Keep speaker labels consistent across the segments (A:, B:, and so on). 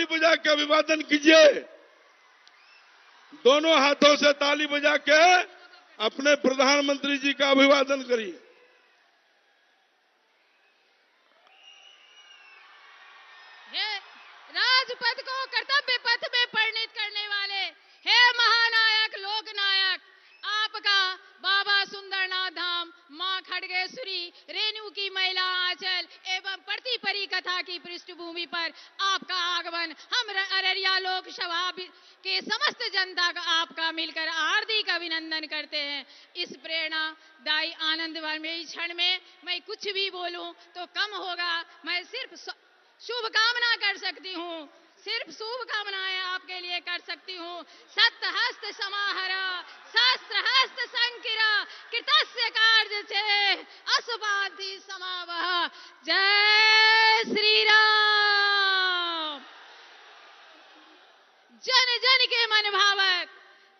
A: बजा के अभिवादन कीजिए। दोनों हाथों से ताली बजा के अपने प्रधानमंत्री जी का अभिवादन करिए।
B: राजपथ को कर्तव्य पथ में परिणित करने वाले हे महानायक लोकनायक, आपका बाबा सुंदरनाथ धाम, मां खड़गेश्वरी, रेणु की महिला आंचल एवं प्रतिपरी कथा की पृष्ठभूमि पर आपका आगमन हम अररिया लोकसभा के समस्त जनता का आपका मिलकर हार्दिक अभिनंदन करते हैं। इस प्रेरणादायी आनंदमयी क्षण में मैं कुछ भी बोलूं तो कम होगा। मैं सिर्फ शुभकामना कर सकती हूँ, सिर्फ शुभकामनाएं आपके लिए कर सकती हूँ। सत्य हस्त समाहरा, शास्त्र हस्त संकिरा, कृतस्य कार्य छे असुबाधि समावह। जय श्री राम। जन जन के मन भावक,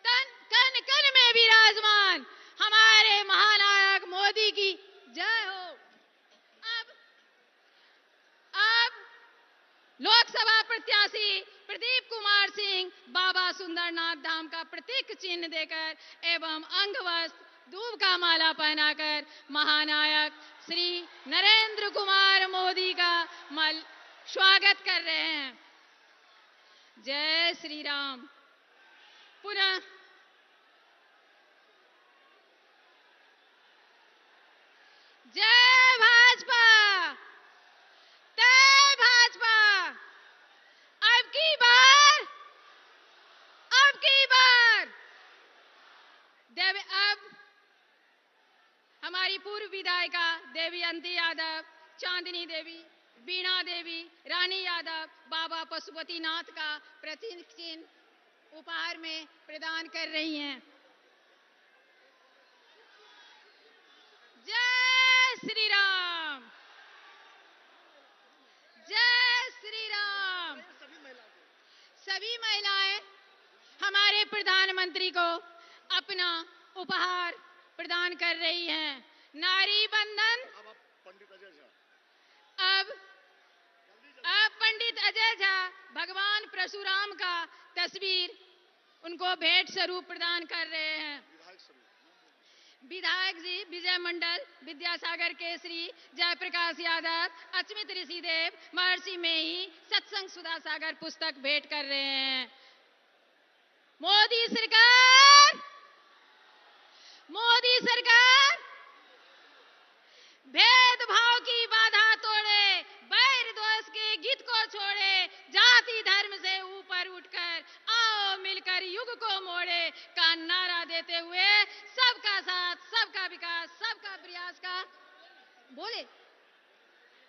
B: कन कन में विराजमान हमारे महानायक मोदी की जय हो। अब लोकसभा प्रत्याशी प्रदीप कुमार सिंह बाबा सुंदरनाथ धाम का प्रतीक चिन्ह देकर एवं अंगवस्त्र दूब का माला पहनाकर महानायक श्री नरेंद्र कुमार मोदी का स्वागत कर रहे हैं। जय श्री राम। पुनः जय भाजपा, जय भाजपा। अब हमारी पूर्व विधायिका देवयंती यादव, चांदनी देवी, बीणा देवी, रानी यादव बाबा पशुपतिनाथ का प्रतीक चिन्ह उपहार में प्रदान कर रही हैं। जय श्री राम, जय श्री राम। सभी महिलाएं हमारे प्रधानमंत्री को अपना उपहार प्रदान कर रही हैं। नारी बंधन। अब पंडित अजय झा भगवान परशुराम का तस्वीर उनको भेंट स्वरूप प्रदान कर रहे हैं। विधायक जी विजय मंडल, विद्यासागर केसरी, जयप्रकाश यादव, अचमित ऋषिदेव, महर्षि मेही सत्संग सुधा सागर पुस्तक भेंट कर रहे हैं। मोदी सरकार भेदभाव की बाधा तोड़े, वैर द्वेष के गीत को छोड़े, जाति धर्म से ऊपर उठकर आओ मिलकर युग को मोड़े का नारा देते हुए सबका साथ, सबका विकास, सबका प्रयास का बोले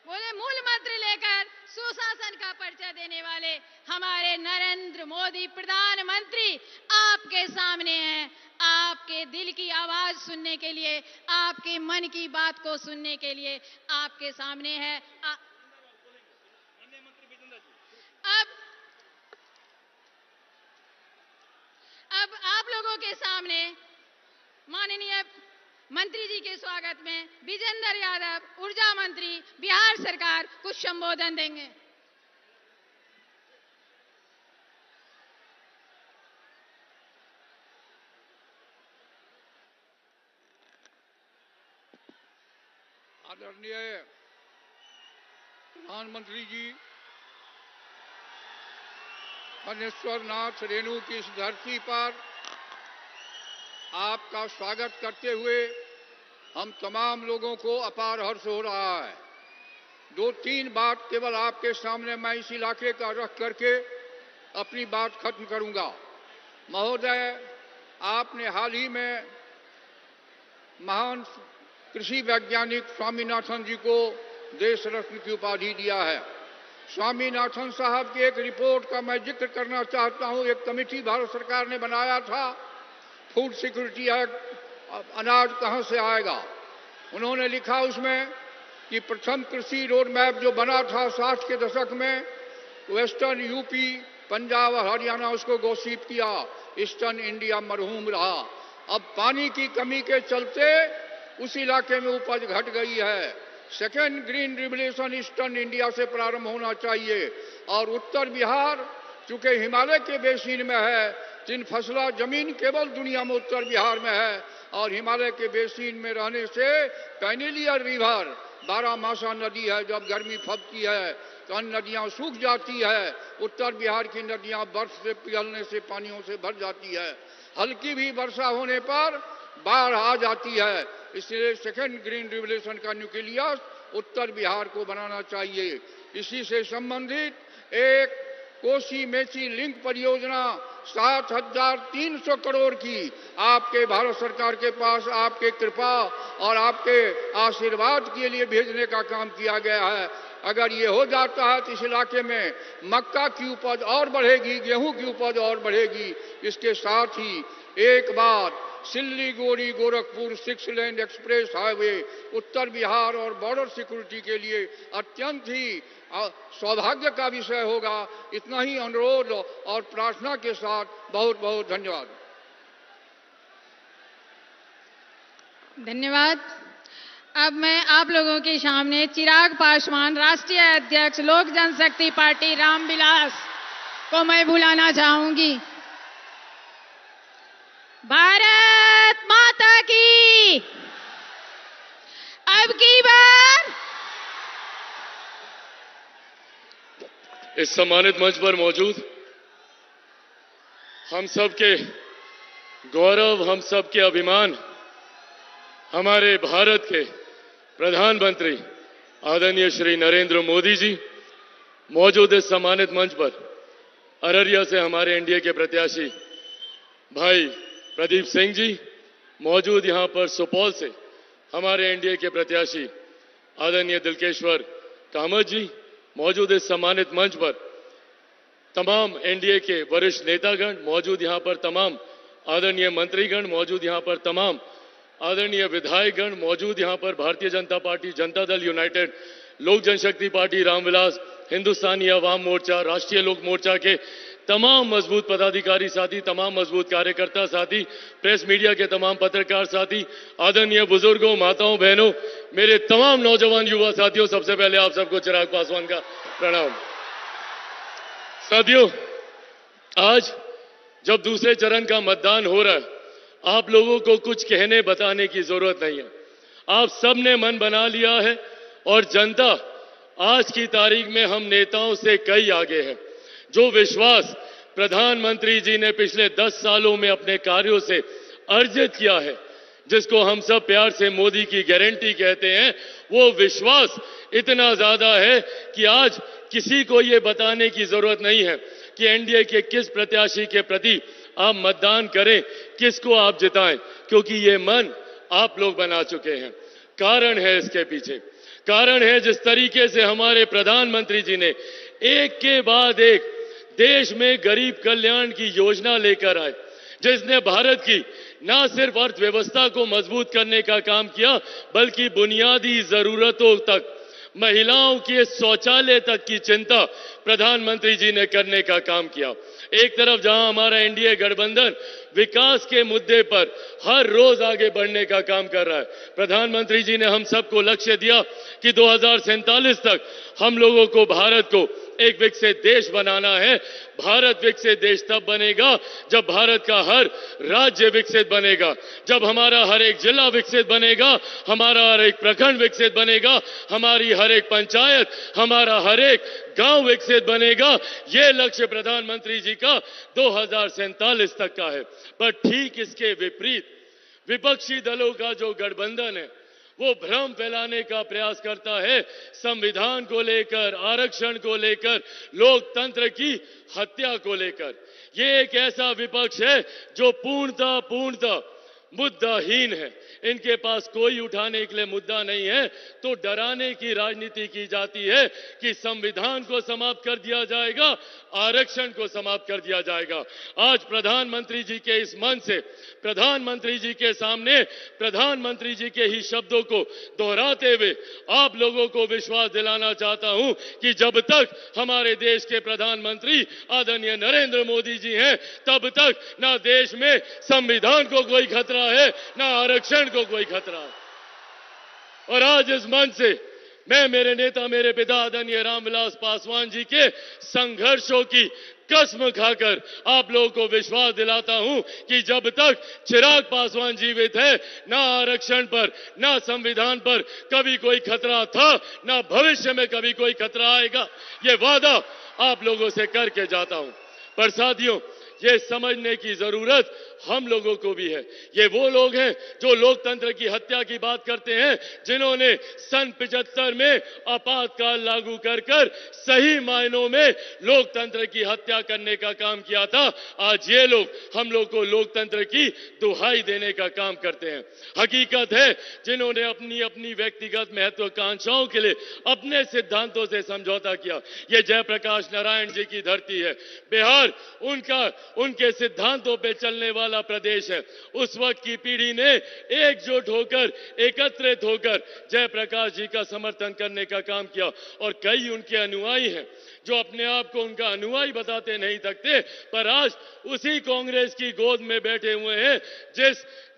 B: मूल मंत्र लेकर सुशासन का परिचय देने वाले हमारे नरेंद्र मोदी प्रधानमंत्री आपके सामने हैं। आपके दिल की आवाज सुनने के लिए, आपके मन की बात को सुनने के लिए आपके सामने है। अब आप लोगों के सामने माननीय मंत्री जी के स्वागत में विजेंद्र यादव, ऊर्जा मंत्री, बिहार सरकार कुछ संबोधन देंगे।
C: आदरणीय प्रधानमंत्री जी, मनेश्वर नाथ रेणु की इस धरती पर आपका स्वागत करते हुए हम तमाम लोगों को अपार हर्ष हो रहा है। 2-3 बात केवल आपके सामने मैं इस इलाके का रख करके अपनी बात खत्म करूंगा। महोदय, आपने हाल ही में महान कृषि वैज्ञानिक स्वामीनाथन जी को देश रत्न की उपाधि दिया है। स्वामीनाथन साहब की एक रिपोर्ट का मैं जिक्र करना चाहता हूं। एक कमेटी भारत सरकार ने बनाया था, फूड सिक्योरिटी एक्ट, अनाज कहां से आएगा। उन्होंने लिखा उसमें कि प्रथम कृषि रोड मैप जो बना था 60 के दशक में, वेस्टर्न यूपी, पंजाब और हरियाणा उसको घोषित किया, ईस्टर्न इंडिया मरहूम रहा। अब पानी की कमी के चलते उस इलाके में उपज घट गई है। Second green revolution eastern India से प्रारंभ होना चाहिए। और उत्तर बिहार चूंकि हिमालय के बेसिन में है, तीन फसला जमीन केवल दुनिया में उत्तर बिहार में है, और हिमालय के बेसिन में रहने से कैनेलियर रिवर 12 नदी है, जब गर्मी फबती है तो अन्य नदियां सूख जाती है। उत्तर बिहार की नदियां बर्फ से पिघलने से पानियों से भर जाती है, हल्की भी वर्षा होने पर बाढ़ आ जाती है। इसलिए सेकेंड ग्रीन रिवोल्यूशन का न्यूक्लियस उत्तर बिहार को बनाना चाहिए। इसी से संबंधित एक कोसी मेची लिंक परियोजना 7,300 करोड़ की आपके भारत सरकार के पास आपके कृपा और आपके आशीर्वाद के लिए भेजने का काम किया गया है। अगर ये हो जाता है तो इस इलाके में मक्का की उपज और बढ़ेगी, गेहूं की उपज और बढ़ेगी। इसके साथ ही एक बार सिल्लीगुड़ी गोरखपुर 6 लेन एक्सप्रेस हाईवे उत्तर बिहार और बॉर्डर सिक्योरिटी के लिए अत्यंत ही सौभाग्य का विषय होगा। इतना ही अनुरोध और प्रार्थना के साथ बहुत बहुत धन्यवाद।
B: धन्यवाद। अब मैं आप लोगों के सामने चिराग पासवान, राष्ट्रीय अध्यक्ष लोक जनशक्ति पार्टी रामविलास को मैं बुलाना चाहूंगी। भारत माता की अब की बार।
D: इस सम्मानित मंच पर मौजूद हम सब के गौरव, हम सब के अभिमान, हमारे भारत के प्रधानमंत्री आदरणीय श्री नरेंद्र मोदी जी मौजूद इस सम्मानित मंच पर अररिया से हमारे एनडीए के प्रत्याशी भाई प्रदीप सिंह जी, मौजूद यहां पर सुपौल से हमारे एनडीए के प्रत्याशी आदरणीय दिलकेश्वर कामत जी, मौजूद इस सम्मानित मंच पर तमाम एनडीए के वरिष्ठ नेतागण, मौजूद यहां पर तमाम आदरणीय मंत्रीगण, मौजूद यहां पर तमाम आदरणीय विधायकगण, मौजूद यहां पर भारतीय जनता पार्टी, जनता दल यूनाइटेड, लोक जनशक्ति पार्टी रामविलास, हिंदुस्तानी अवाम मोर्चा, राष्ट्रीय लोक मोर्चा के तमाम मजबूत पदाधिकारी साथी, तमाम मजबूत कार्यकर्ता साथी, प्रेस मीडिया के तमाम पत्रकार साथी, आदरणीय बुजुर्गों, माताओं, बहनों, मेरे तमाम नौजवान युवा साथियों, सबसे पहले आप सबको चिराग पासवान का प्रणाम। साथियों, आज जब दूसरे चरण का मतदान हो रहा है, आप लोगों को कुछ कहने बताने की जरूरत नहीं है। आप सबने मन बना लिया है और जनता आज की तारीख में हम नेताओं से कई आगे है। जो विश्वास प्रधानमंत्री जी ने पिछले 10 सालों में अपने कार्यों से अर्जित किया है, जिसको हम सब प्यार से मोदी की गारंटी कहते हैं, वो विश्वास इतना ज्यादा है कि आज किसी को ये बताने की जरूरत नहीं है कि एनडीए के किस प्रत्याशी के प्रति आप मतदान करें, किसको आप जिताएं, क्योंकि ये मन आप लोग बना चुके हैं। कारण है इसके पीछे, कारण है जिस तरीके से हमारे प्रधानमंत्री जी ने एक के बाद एक देश में गरीब कल्याण की योजना लेकर आए, जिसने भारत की न सिर्फ अर्थव्यवस्था को मजबूत करने का काम किया, बल्कि बुनियादी जरूरतों तक, महिलाओं के शौचालय तक की चिंता प्रधानमंत्री जी ने करने का काम किया। एक तरफ जहां हमारा एनडीए गठबंधन विकास के मुद्दे पर हर रोज आगे बढ़ने का काम कर रहा है, प्रधानमंत्री जी ने हम सबको लक्ष्य दिया कि 2047 तक हम लोगों को भारत को एक विकसित देश बनाना है। भारत विकसित देश तब बनेगा जब भारत का हर राज्य विकसित बनेगा, जब हमारा हर एक जिला विकसित बनेगा, हमारा हर एक प्रखंड विकसित बनेगा, हमारी हर एक पंचायत, हमारा हर एक गांव विकसित बनेगा। ये लक्ष्य प्रधानमंत्री जी का 2047 तक का है। पर ठीक इसके विपरीत विपक्षी दलों का जो गठबंधन है, वो भ्रम फैलाने का प्रयास करता है, संविधान को लेकर, आरक्षण को लेकर, लोकतंत्र की हत्या को लेकर। ये एक ऐसा विपक्ष है जो पूर्णतः मुद्दाहीन है। इनके पास कोई उठाने के लिए मुद्दा नहीं है, तो डराने की राजनीति की जाती है कि संविधान को समाप्त कर दिया जाएगा, आरक्षण को समाप्त कर दिया जाएगा। आज प्रधानमंत्री जी के इस मन से, प्रधानमंत्री जी के सामने, प्रधानमंत्री जी के ही शब्दों को दोहराते हुए आप लोगों को विश्वास दिलाना चाहता हूं कि जब तक हमारे देश के प्रधानमंत्री आदरणीय नरेंद्र मोदी जी हैं, तब तक ना देश में संविधान को कोई खतरा है, ना आरक्षण को कोई खतरा है। और आज इस मंच से मैं मेरे नेता, मेरे पिता आदरणीय रामविलास पासवान जी के संघर्षों की कसम खाकर आप लोगों को विश्वास दिलाता हूं कि जब तक चिराग पासवान जीवित है, ना आरक्षण पर, ना संविधान पर कभी कोई खतरा था, ना भविष्य में कभी कोई खतरा आएगा। ये वादा आप लोगों से करके जाता हूं। पर साथियों, ये समझने की जरूरत हम लोगों को भी है। ये वो लोग हैं जो लोकतंत्र की हत्या की बात करते हैं, जिन्होंने सन 75 में आपातकाल लागू कर सही मायनों में लोकतंत्र की हत्या करने का काम किया था। आज ये लोग हम लोग को लोकतंत्र की दुहाई देने का काम करते हैं। हकीकत है, जिन्होंने अपनी अपनी व्यक्तिगत महत्वाकांक्षाओं के लिए अपने सिद्धांतों से समझौता किया, ये जयप्रकाश नारायण जी की धरती है। बिहार उनके सिद्धांतों पे चलने वाला प्रदेश है। उस वक्त की पीढ़ी ने एकजुट होकर, एकत्रित होकर जयप्रकाश जी का समर्थन करने का काम किया और कई उनके अनुयायी हैं जो अपने आप को उनका अनुयायी बताते नहीं थकते, पर आज उसी कांग्रेस की गोद में बैठे हुए हैं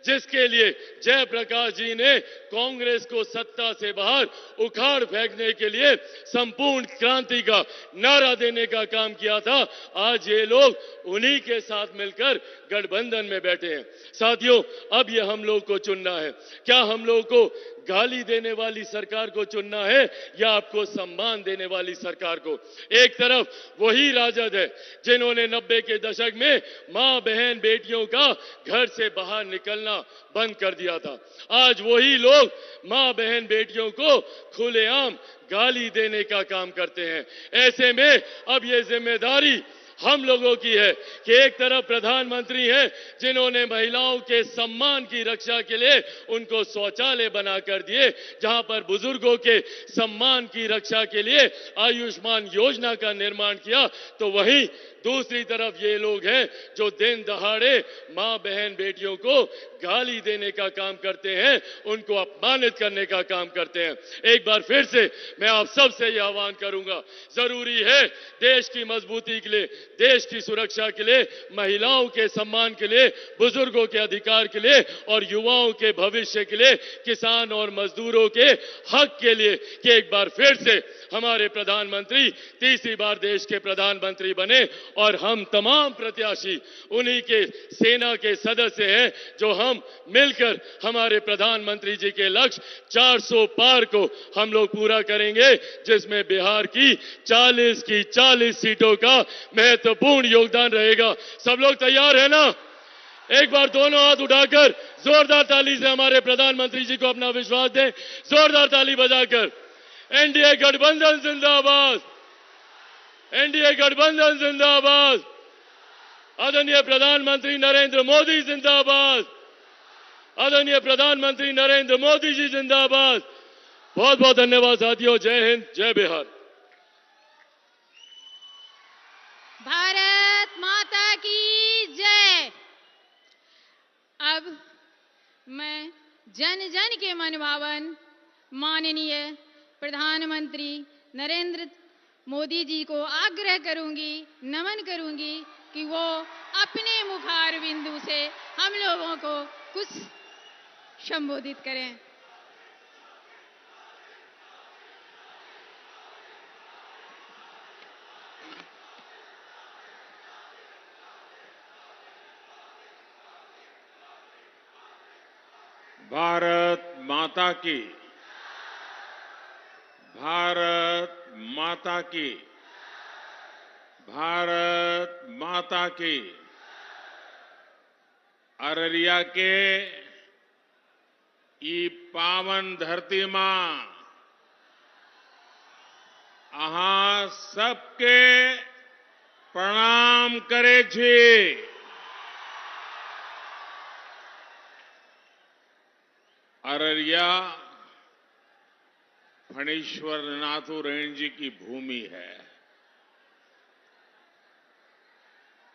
D: जिसके लिए जयप्रकाश जी ने कांग्रेस को सत्ता से बाहर उखाड़ फेंकने के लिए संपूर्ण क्रांति का नारा देने का काम किया था। आज ये लोग उन्हीं के साथ मिलकर गठबंधन में बैठे हैं। साथियों, अब ये हम लोग को चुनना है। क्या हम लोग को गाली देने वाली सरकार को चुनना है या आपको सम्मान देने वाली सरकार को? एक तरफ वही राजद है जिन्होंने 90 के दशक में मां, बहन, बेटियों का घर से बाहर निकलना बंद कर दिया था। आज वही लोग मां, बहन, बेटियों को खुलेआम गाली देने का काम करते हैं। ऐसे में अब ये जिम्मेदारी हम लोगों की है कि एक तरफ प्रधानमंत्री हैं जिन्होंने महिलाओं के सम्मान की रक्षा के लिए उनको शौचालय बनाकर दिए, जहां पर बुजुर्गों के सम्मान की रक्षा के लिए आयुष्मान योजना का निर्माण किया, तो वहीं दूसरी तरफ ये लोग हैं जो दिन दहाड़े मां, बहन, बेटियों को गाली देने का काम करते हैं, उनको अपमानित करने का काम करते हैं। एक बार फिर से मैं आप सबसे यह आह्वान करूंगा, जरूरी है देश की मजबूती के लिए, देश की सुरक्षा के लिए, महिलाओं के सम्मान के लिए, बुजुर्गों के अधिकार के लिए और युवाओं के भविष्य के लिए, किसान और मजदूरों के हक के लिए कि एक बार फिर से हमारे प्रधानमंत्री तीसरी बार देश के प्रधानमंत्री बने और हम तमाम प्रत्याशी उन्हीं के सेना के सदस्य हैं जो हम मिलकर हमारे प्रधानमंत्री जी के लक्ष्य 400 पार को हम लोग पूरा करेंगे, जिसमें बिहार की 40 सीटों का महत्वपूर्ण योगदान रहेगा। सब लोग तैयार है ना? एक बार दोनों हाथ उठाकर जोरदार ताली से हमारे प्रधानमंत्री जी को अपना विश्वास दें। जोरदार ताली बजाकर। एनडीए गठबंधन जिंदाबाद, एनडीए गठबंधन जिंदाबाद, आदरणीय प्रधानमंत्री नरेंद्र मोदी जिंदाबाद, आदरणीय प्रधानमंत्री नरेंद्र मोदी जी जिंदाबाद। बहुत बहुत धन्यवाद साथियों। जय हिंद, जय बिहार।
B: भारत माता की जय। अब मैं जन जन के मनभावन माननीय प्रधानमंत्री नरेंद्र मोदी जी को आग्रह करूंगी, नमन करूंगी कि वो अपने मुखार बिंदु से हम लोगों को कुछ संबोधित करें।
E: भारत माता की, भारत माता की, भारत माता की। अररिया के ई पावन धरती मां अहाँ सबके प्रणाम करे छी। अररिया फणीश्वर नाथुरायण जी की भूमि है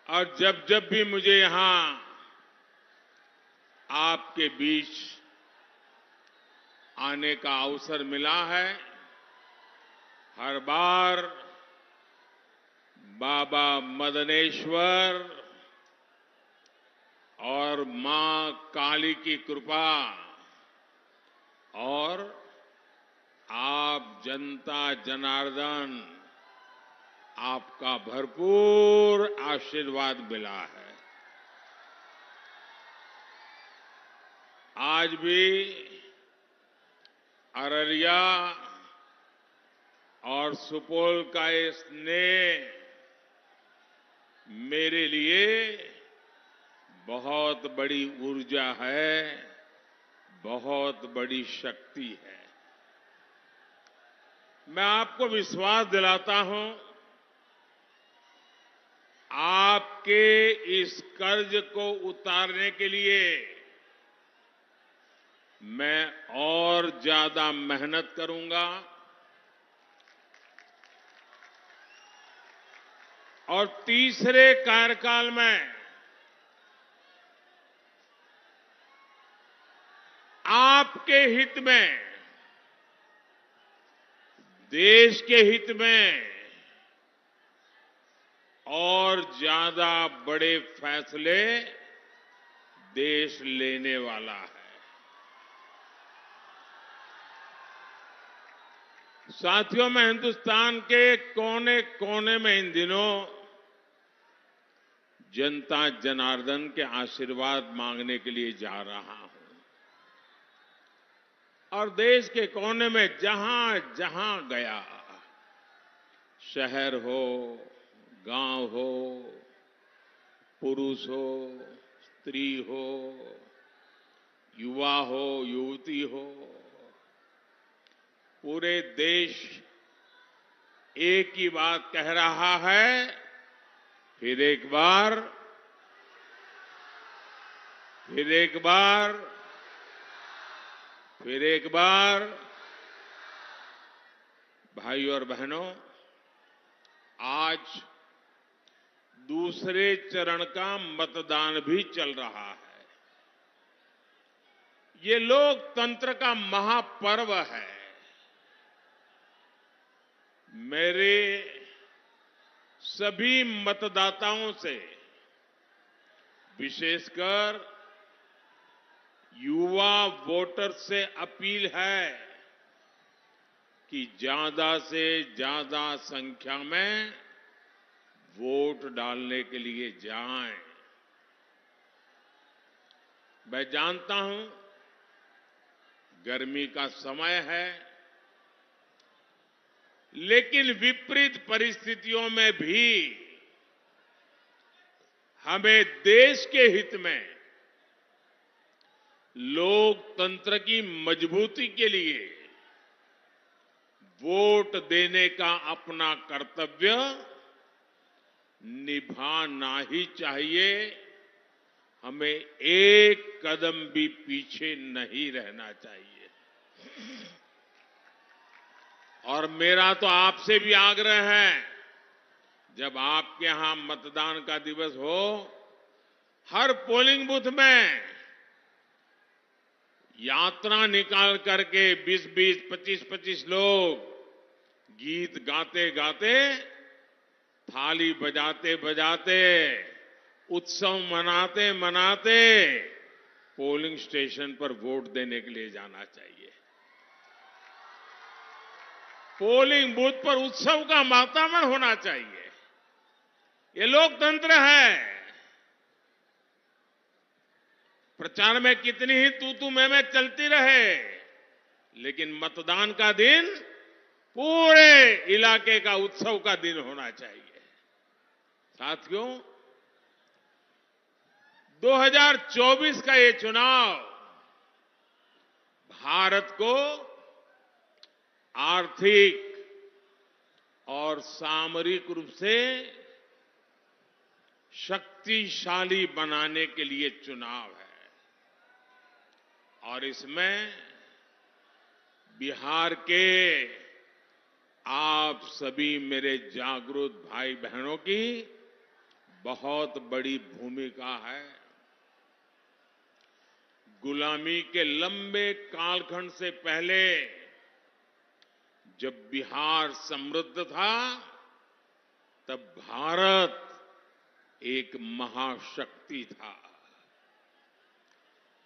E: और जब जब भी मुझे यहां आपके बीच आने का अवसर मिला है, हर बार बाबा मदनेश्वर और मां काली की कृपा और आप जनता जनार्दन, आपका भरपूर आशीर्वाद मिला है। आज भी अररिया और सुपौल का ये स्नेह मेरे लिए बहुत बड़ी ऊर्जा है, बहुत बड़ी शक्ति है। मैं आपको विश्वास दिलाता हूं, आपके इस कर्ज को उतारने के लिए मैं और ज्यादा मेहनत करूंगा और तीसरे कार्यकाल में आपके हित में, देश के हित में और ज्यादा बड़े फैसले देश लेने वाला है। साथियों, मैं हिंदुस्तान के कोने कोने में इन दिनों जनता जनार्दन के आशीर्वाद मांगने के लिए जा रहा हूं और देश के कोने में जहां जहां गया, शहर हो, गांव हो, पुरुष हो, स्त्री हो, युवा हो, युवती हो, पूरे देश एक ही बात कह रहा है, फिर एक बार, फिर एक बार, फिर एक बार। भाई और बहनों, आज दूसरे चरण का मतदान भी चल रहा है। ये लोकतंत्र का महापर्व है। मेरे सभी मतदाताओं से, विशेषकर युवा वोटर से अपील है कि ज्यादा से ज्यादा संख्या में वोट डालने के लिए जाएं। मैं जानता हूं गर्मी का समय है, लेकिन विपरीत परिस्थितियों में भी हमें देश के हित में, लोकतंत्र की मजबूती के लिए वोट देने का अपना कर्तव्य निभाना ही चाहिए। हमें एक कदम भी पीछे नहीं रहना चाहिए। और मेरा तो आपसे भी आग्रह है, जब आपके यहां मतदान का दिवस हो, हर पोलिंग बूथ में यात्रा निकाल करके 20-20, 25-25 लोग गीत गाते गाते, थाली बजाते बजाते, उत्सव मनाते मनाते पोलिंग स्टेशन पर वोट देने के लिए जाना चाहिए। पोलिंग बूथ पर उत्सव का वातावरण होना चाहिए। ये लोकतंत्र है। प्रचार में कितनी ही तू मैं चलती रहे, लेकिन मतदान का दिन पूरे इलाके का उत्सव का दिन होना चाहिए। साथियों, 2024 का ये चुनाव भारत को आर्थिक और सामरिक रूप से शक्तिशाली बनाने के लिए चुनाव है और इसमें बिहार के आप सभी मेरे जागरूक भाई बहनों की बहुत बड़ी भूमिका है। गुलामी के लंबे कालखंड से पहले जब बिहार समृद्ध था, तब भारत एक महाशक्ति था।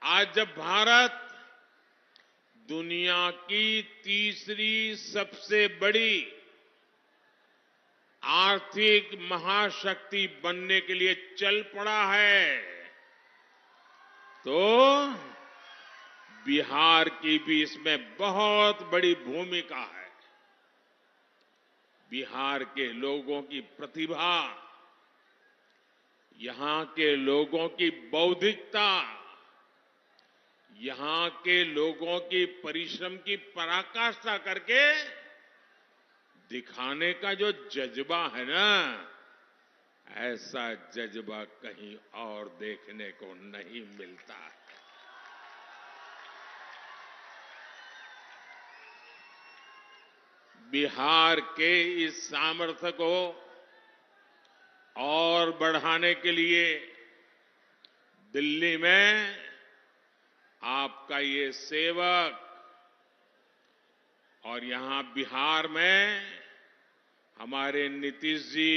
E: आज जब भारत दुनिया की तीसरी सबसे बड़ी आर्थिक महाशक्ति बनने के लिए चल पड़ा है, तो बिहार की भी इसमें बहुत बड़ी भूमिका है। बिहार के लोगों की प्रतिभा, यहां के लोगों की बौद्धिकता, यहां के लोगों की परिश्रम की पराकाष्ठा करके दिखाने का जो जज्बा है ना, ऐसा जज्बा कहीं और देखने को नहीं मिलता है। बिहार के इस सामर्थ्य को और बढ़ाने के लिए दिल्ली में आपका ये सेवक और यहां बिहार में हमारे नीतीश जी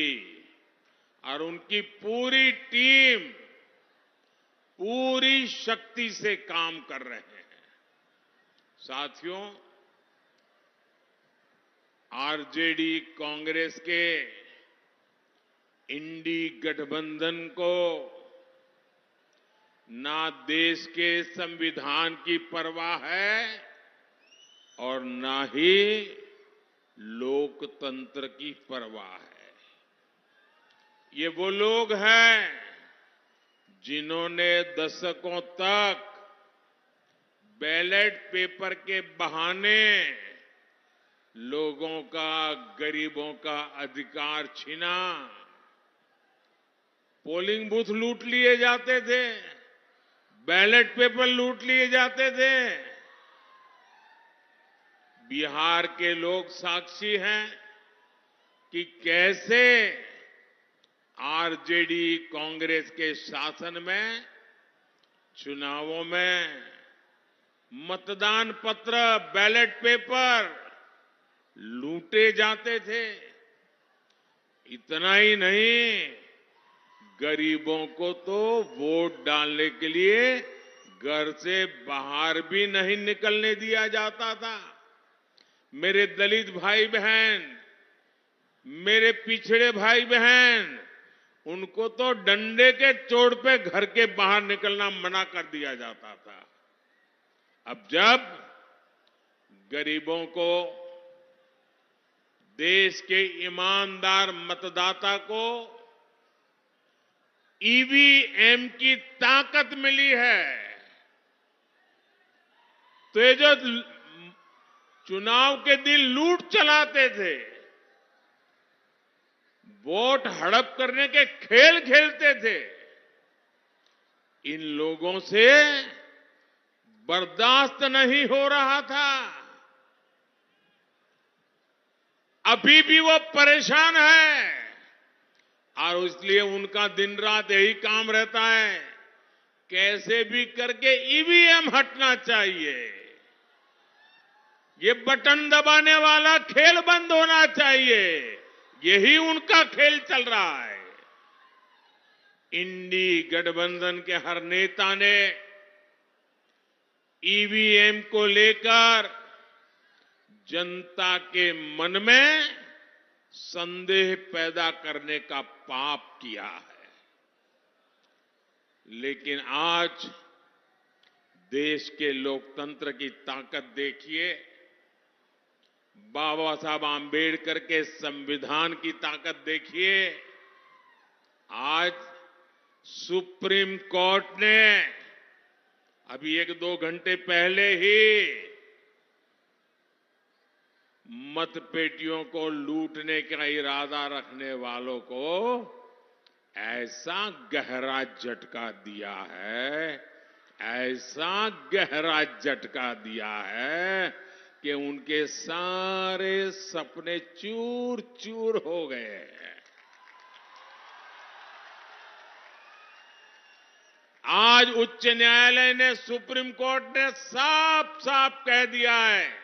E: और उनकी पूरी टीम पूरी शक्ति से काम कर रहे हैं। साथियों, आरजेडी कांग्रेस के इंडी गठबंधन को ना देश के संविधान की परवाह है और ना ही लोकतंत्र की परवाह है। ये वो लोग हैं जिन्होंने दशकों तक बैलेट पेपर के बहाने लोगों का, गरीबों का अधिकार छीना। पोलिंग बूथ लूट लिए जाते थे, बैलेट पेपर लूट लिए जाते थे। बिहार के लोग साक्षी हैं कि कैसे आरजेडी कांग्रेस के शासन में चुनावों में मतदान पत्र, बैलेट पेपर लूटे जाते थे। इतना ही नहीं, गरीबों को तो वोट डालने के लिए घर से बाहर भी नहीं निकलने दिया जाता था। मेरे दलित भाई बहन, मेरे पिछड़े भाई बहन, उनको तो डंडे के चोट पे घर के बाहर निकलना मना कर दिया जाता था। अब जब गरीबों को, देश के ईमानदार मतदाता को ईवीएम की ताकत मिली है, तो ये जो चुनाव के दिन लूट चलाते थे, वोट हड़प करने के खेल खेलते थे, इन लोगों से बर्दाश्त नहीं हो रहा था। अभी भी वो परेशान है और इसलिए उनका दिन रात यही काम रहता है, कैसे भी करके ईवीएम हटना चाहिए, ये बटन दबाने वाला खेल बंद होना चाहिए, यही उनका खेल चल रहा है। इंडी गठबंधन के हर नेता ने ईवीएम को लेकर जनता के मन में संदेह पैदा करने का पाप किया है। लेकिन आज देश के लोकतंत्र की ताकत देखिए, बाबा साहब आंबेडकर के संविधान की ताकत देखिए। आज सुप्रीम कोर्ट ने अभी 1-2 घंटे पहले ही मतपेटियों को लूटने का इरादा रखने वालों को ऐसा गहरा झटका दिया है, ऐसा गहरा झटका दिया है कि उनके सारे सपने चूर चूर हो गए हैं। आज उच्च न्यायालय ने, सुप्रीम कोर्ट ने साफ साफ कह दिया है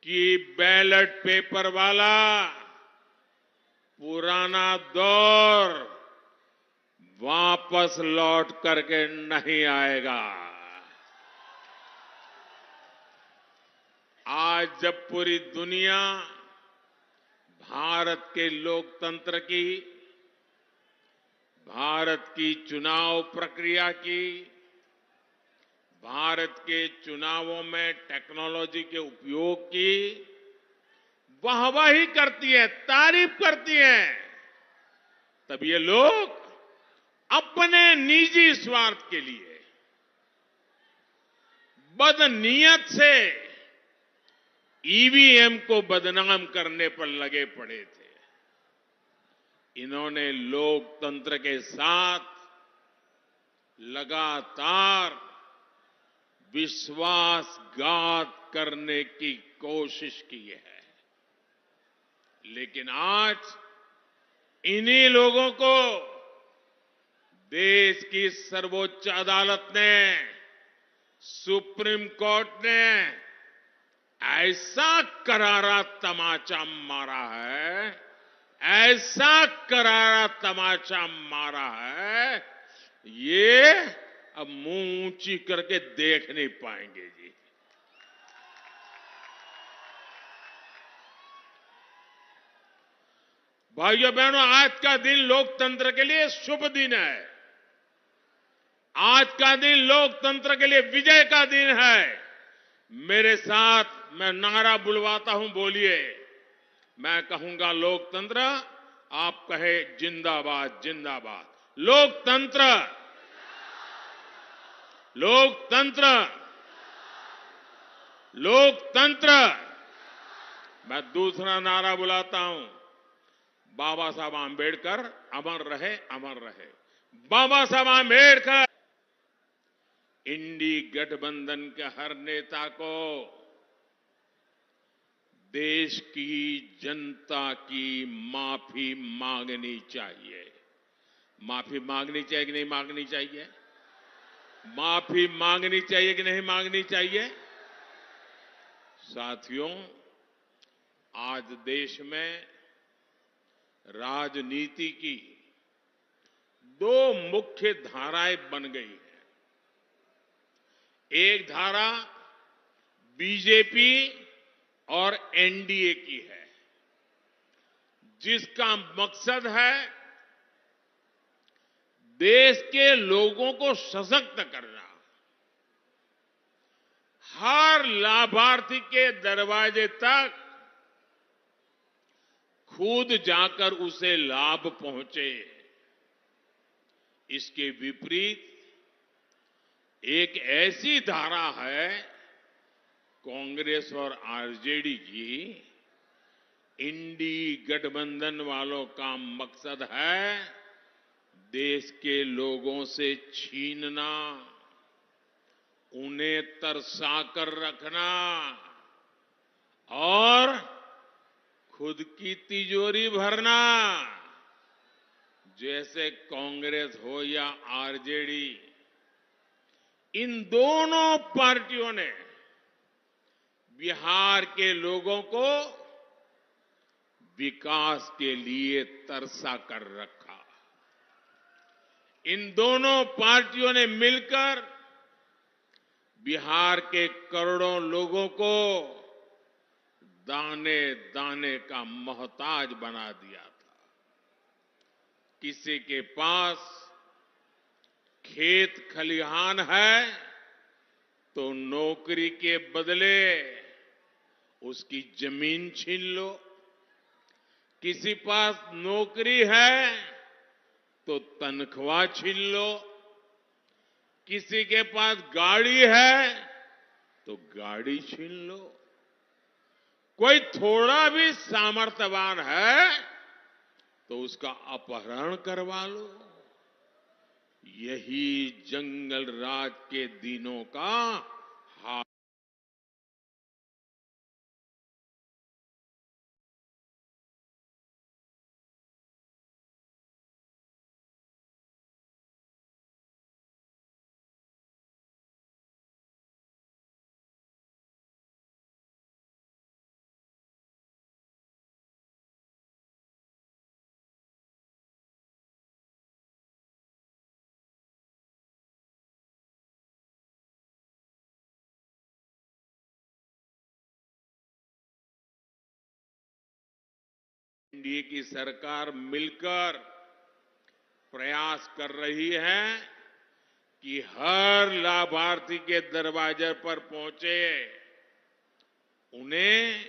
E: कि बैलेट पेपर वाला पुराना दौर वापस लौट करके नहीं आएगा। आज जब पूरी दुनिया भारत के लोकतंत्र की, भारत की चुनाव प्रक्रिया की, भारत के चुनावों में टेक्नोलॉजी के उपयोग की वाहवाही करती है, तारीफ करती है, तब ये लोग अपने निजी स्वार्थ के लिए बदनीयत से ईवीएम को बदनाम करने पर लगे पड़े थे। इन्होंने लोकतंत्र के साथ लगातार विश्वासघात करने की कोशिश की है, लेकिन आज इन्हीं लोगों को देश की सर्वोच्च अदालत ने, सुप्रीम कोर्ट ने ऐसा करारा तमाचा मारा है, ऐसा करारा तमाचा मारा है, ये अब मुंह ऊंची करके देख नहीं पाएंगे जी। भाइयों बहनों, आज का दिन लोकतंत्र के लिए शुभ दिन है। आज का दिन लोकतंत्र के लिए विजय का दिन है। मेरे साथ मैं नारा बुलवाता हूं, बोलिए। मैं कहूंगा लोकतंत्र, आप कहे जिंदाबाद जिंदाबाद। लोकतंत्र, लोकतंत्र, लोकतंत्र। मैं दूसरा नारा बुलाता हूं, बाबा साहब आंबेडकर अमर रहे, अमर रहे। बाबा साहब आंबेडकर। इंडी गठबंधन के हर नेता को देश की जनता की माफी मांगनी चाहिए। माफी मांगनी चाहिए कि नहीं मांगनी चाहिए? माफी मांगनी चाहिए कि नहीं मांगनी चाहिए? साथियों, आज देश में राजनीति की दो मुख्य धाराएं बन गई हैं। एक धारा बीजेपी और एनडीए की है, जिसका मकसद है देश के लोगों को सशक्त करना, हर लाभार्थी के दरवाजे तक खुद जाकर उसे लाभ पहुंचे। इसके विपरीत एक ऐसी धारा है कांग्रेस और आरजेडी की, इंडी गठबंधन वालों का मकसद है देश के लोगों से छीनना, उन्हें तरसा कर रखना और खुद की तिजोरी भरना। जैसे कांग्रेस हो या आरजेडी, इन दोनों पार्टियों ने बिहार के लोगों को विकास के लिए तरसा कर रखा। इन दोनों पार्टियों ने मिलकर बिहार के करोड़ों लोगों को दाने दाने का मोहताज बना दिया था। किसी के पास खेत खलिहान है तो नौकरी के बदले उसकी जमीन छीन लो, किसी पास नौकरी है तो तनख्वाह छीन लो, किसी के पास गाड़ी है तो गाड़ी छीन लो, कोई थोड़ा भी सामर्थ्यवान है तो उसका अपहरण करवा लो। यही जंगल राज के दिनों का हाल एनडीए की सरकार मिलकर प्रयास कर रही है कि हर लाभार्थी के दरवाजे पर पहुंचे, उन्हें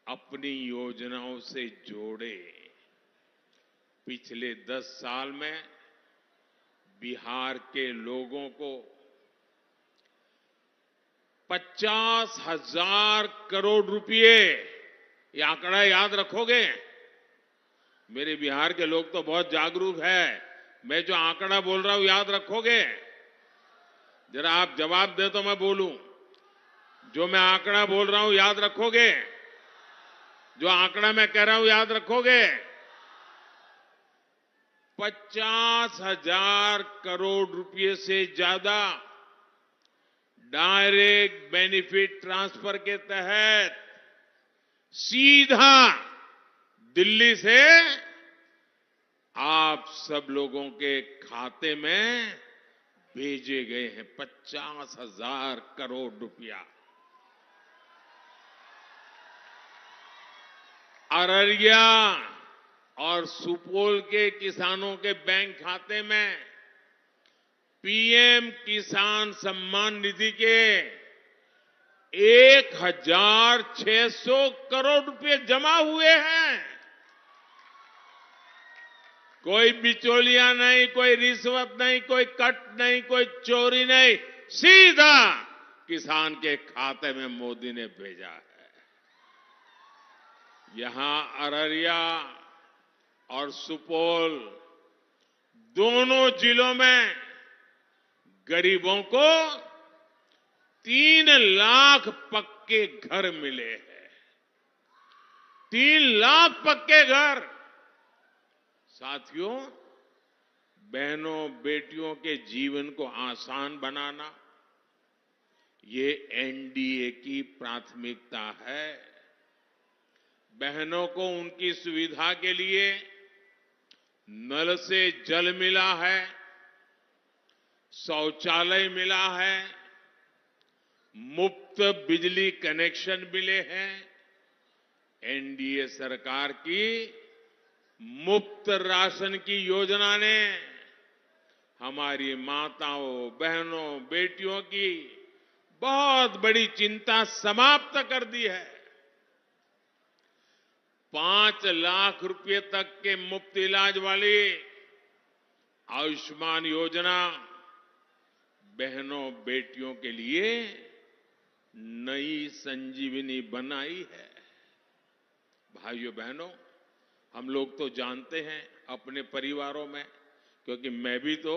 E: अपनी योजनाओं से जोड़े। पिछले 10 साल में बिहार के लोगों को 50,000 करोड़ रुपए, ये आंकड़ा याद रखोगे? मेरे बिहार के लोग तो बहुत जागरूक है। मैं जो आंकड़ा बोल रहा हूं याद रखोगे? जरा आप जवाब दे तो मैं बोलूं। जो मैं आंकड़ा बोल रहा हूं याद रखोगे? जो आंकड़ा मैं कह रहा हूं याद रखोगे? 50,000 करोड़ रुपए से ज्यादा डायरेक्ट बेनिफिट ट्रांसफर के तहत सीधा दिल्ली से आप सब लोगों के खाते में भेजे गए हैं। 50,000 करोड़ रुपया। अररिया और सुपौल के किसानों के बैंक खाते में पीएम किसान सम्मान निधि के 1,600 करोड़ रुपए जमा हुए हैं। कोई बिचौलिया नहीं, कोई रिश्वत नहीं, कोई कट नहीं, कोई चोरी नहीं, सीधा किसान के खाते में मोदी ने भेजा है। यहां अररिया और सुपौल दोनों जिलों में गरीबों को 3 लाख पक्के घर मिले हैं। 3 लाख पक्के घर। साथियों, बहनों बेटियों के जीवन को आसान बनाना, ये एनडीए की प्राथमिकता है। बहनों को उनकी सुविधा के लिए नल से जल मिला है, शौचालय मिला है, मुफ्त बिजली कनेक्शन मिले हैं। एनडीए सरकार की मुफ्त राशन की योजना ने हमारी माताओं, बहनों, बेटियों की बहुत बड़ी चिंता समाप्त कर दी है। 5 लाख रुपए तक के मुफ्त इलाज वाली आयुष्मान योजना बहनों बेटियों के लिए नई संजीवनी बनाई है। भाइयों बहनों, हम लोग तो जानते हैं अपने परिवारों में, क्योंकि मैं भी तो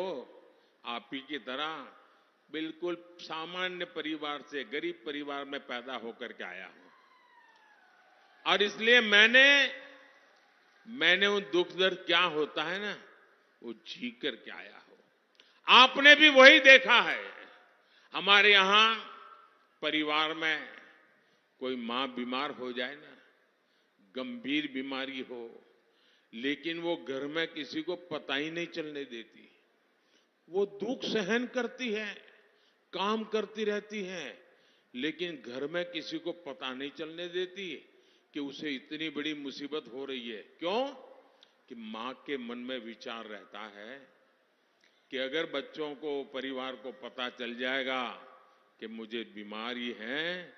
E: आप ही की तरह बिल्कुल सामान्य परिवार से, गरीब परिवार में पैदा होकर के आया हूं, और इसलिए मैंने वो दुख दर्द क्या होता है ना, वो जी करके आया हूं। आपने भी वही देखा है। हमारे यहां परिवार में कोई मां बीमार हो जाए ना, गंभीर बीमारी हो, लेकिन वो घर में किसी को पता ही नहीं चलने देती। वो दुख सहन करती है, काम करती रहती है, लेकिन घर में किसी को पता नहीं चलने देती कि उसे इतनी बड़ी मुसीबत हो रही है। क्यों? कि मां के मन में विचार रहता है कि अगर बच्चों को, परिवार को पता चल जाएगा कि मुझे बीमारी है,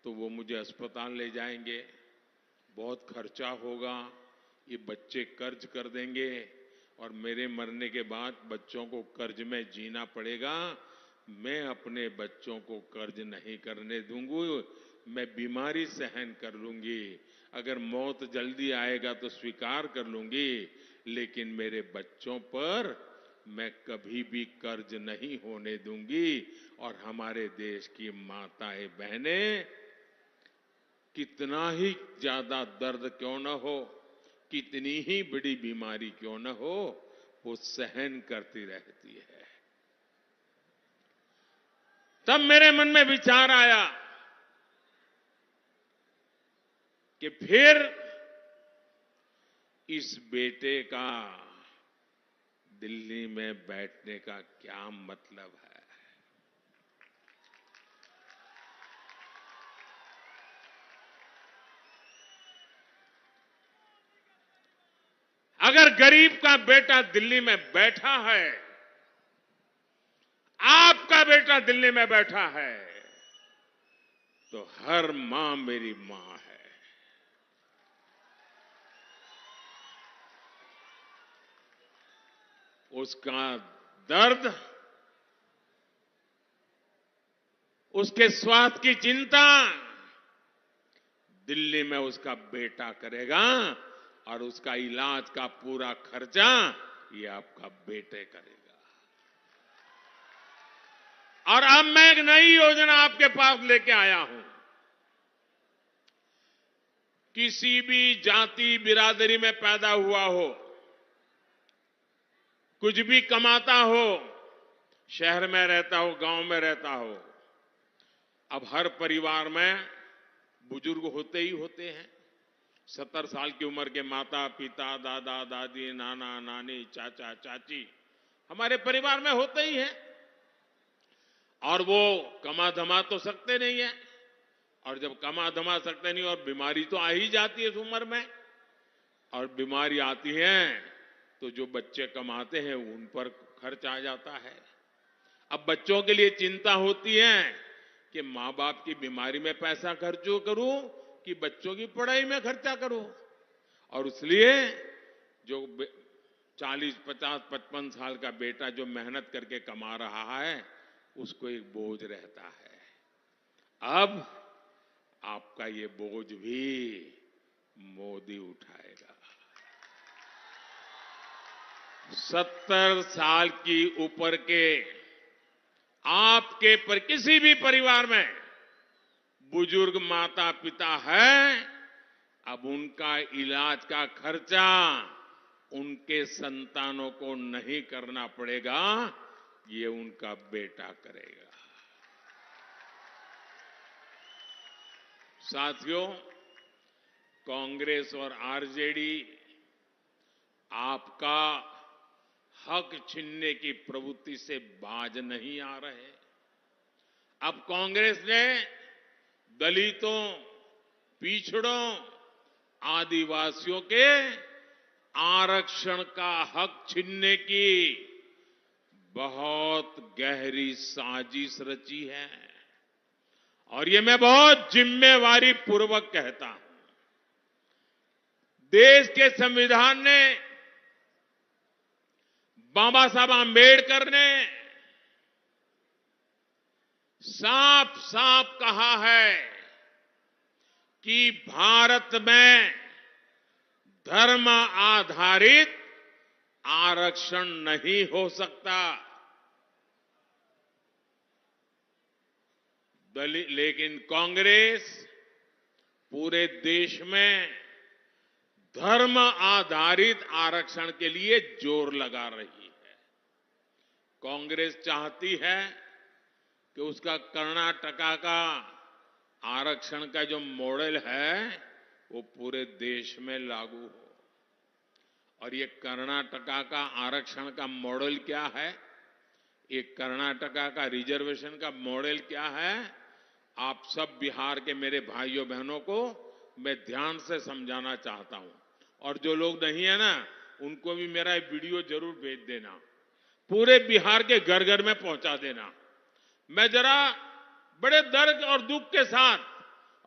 E: तो वो मुझे अस्पताल ले जाएंगे, बहुत खर्चा होगा, ये बच्चे कर्ज कर देंगे और मेरे मरने के बाद बच्चों को कर्ज में जीना पड़ेगा। मैं अपने बच्चों को कर्ज नहीं करने दूंगी, मैं बीमारी सहन कर लूंगी, अगर मौत जल्दी आएगा तो स्वीकार कर लूंगी, लेकिन मेरे बच्चों पर मैं कभी भी कर्ज नहीं होने दूंगी। और हमारे देश की माताएं बहनें कितना ही ज्यादा दर्द क्यों न हो, कितनी ही बड़ी बीमारी क्यों न हो, वो सहन करती रहती है। तब मेरे मन में विचार आया कि फिर इस बेटे का दिल्ली में बैठने का क्या मतलब है। अगर गरीब का बेटा दिल्ली में बैठा है, आपका बेटा दिल्ली में बैठा है, तो हर मां मेरी मां है। उसका दर्द, उसके स्वास्थ्य की चिंता दिल्ली में उसका बेटा करेगा और उसका इलाज का पूरा खर्चा ये आपका बेटे करेगा। और अब मैं एक नई योजना आपके पास लेके आया हूं। किसी भी जाति बिरादरी में पैदा हुआ हो, कुछ भी कमाता हो, शहर में रहता हो, गांव में रहता हो, अब हर परिवार में बुजुर्ग होते ही होते हैं। 70 साल की उम्र के माता पिता, दादा दादी, नाना नानी, चाचा चाची हमारे परिवार में होते ही हैं। और वो कमा धमा तो सकते नहीं है, और जब कमा धमा सकते नहीं और बीमारी तो आ ही जाती है इस उम्र में, और बीमारी आती है तो जो बच्चे कमाते हैं उन पर खर्च आ जाता है। अब बच्चों के लिए चिंता होती है कि मां बाप की बीमारी में पैसा खर्च करूं कि बच्चों की पढ़ाई में खर्चा करूं, और इसलिए जो 40, 50, 55 साल का बेटा जो मेहनत करके कमा रहा है उसको एक बोझ रहता है। अब आपका ये बोझ भी मोदी उठाएगा। 70 साल की ऊपर के आपके पर किसी भी परिवार में बुजुर्ग माता पिता है, अब उनका इलाज का खर्चा उनके संतानों को नहीं करना पड़ेगा, ये उनका बेटा करेगा। साथियों, कांग्रेस और आरजेडी आपका हक छीनने की प्रवृत्ति से बाज नहीं आ रहे। अब कांग्रेस ने दलितों, पिछड़ों, आदिवासियों के आरक्षण का हक छीनने की बहुत गहरी साजिश रची है, और ये मैं बहुत जिम्मेवारी पूर्वक कहता हूं। देश के संविधान ने, बाबा साहब आंबेडकर ने साफ साफ कहा है कि भारत में धर्म आधारित आरक्षण नहीं हो सकता। लेकिन कांग्रेस पूरे देश में धर्म आधारित आरक्षण के लिए जोर लगा रही है। कांग्रेस चाहती है कि उसका कर्नाटका का आरक्षण का जो मॉडल है वो पूरे देश में लागू हो। और ये कर्नाटका का आरक्षण का मॉडल क्या है, ये कर्नाटका का रिजर्वेशन का मॉडल क्या है, आप सब बिहार के मेरे भाइयों बहनों को मैं ध्यान से समझाना चाहता हूं। और जो लोग नहीं है ना, उनको भी मेरा वीडियो जरूर भेज देना, पूरे बिहार के घर घर में पहुंचा देना। मैं जरा बड़े दर्द और दुख के साथ,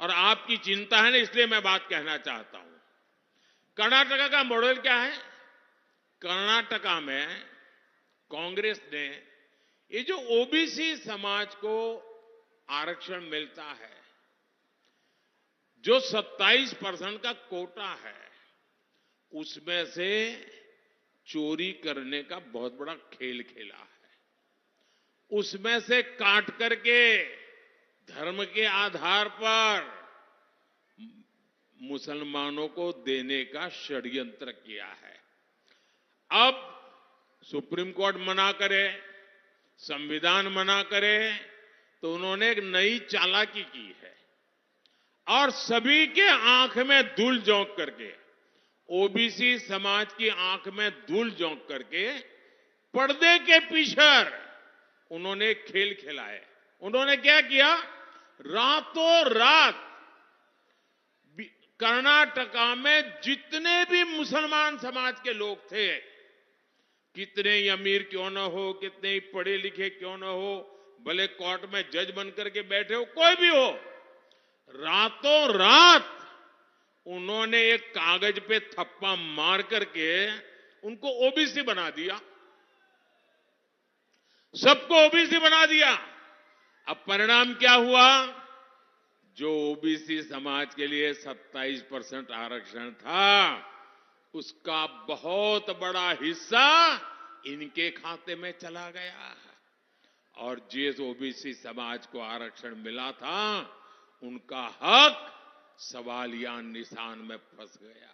E: और आपकी चिंता है ना इसलिए मैं बात कहना चाहता हूं। कर्नाटका का मॉडल क्या है? कर्नाटका में कांग्रेस ने ये जो ओबीसी समाज को आरक्षण मिलता है, जो 27% का कोटा है, उसमें से चोरी करने का बहुत बड़ा खेल खेला है। उसमें से काट करके धर्म के आधार पर मुसलमानों को देने का षड्यंत्र किया है। अब सुप्रीम कोर्ट मना करे, संविधान मना करे, तो उन्होंने एक नई चालाकी की है और सभी के आंख में धूल झोंक करके, ओबीसी समाज की आंख में धूल झोंक करके पर्दे के पीछे उन्होंने खेल खिलाए। उन्होंने क्या किया? रातों रात कर्नाटका में जितने भी मुसलमान समाज के लोग थे, कितने ही अमीर क्यों न हो, कितने ही पढ़े लिखे क्यों न हो, भले कोर्ट में जज बनकर के बैठे हो, कोई भी हो, रातों रात उन्होंने एक कागज पे थप्पा मार करके उनको ओबीसी बना दिया, सबको ओबीसी बना दिया। अब परिणाम क्या हुआ? जो ओबीसी समाज के लिए 27% आरक्षण था, उसका बहुत बड़ा हिस्सा इनके खाते में चला गया और जिस ओबीसी समाज को आरक्षण मिला था, उनका हक सवालिया निशान में फंस गया।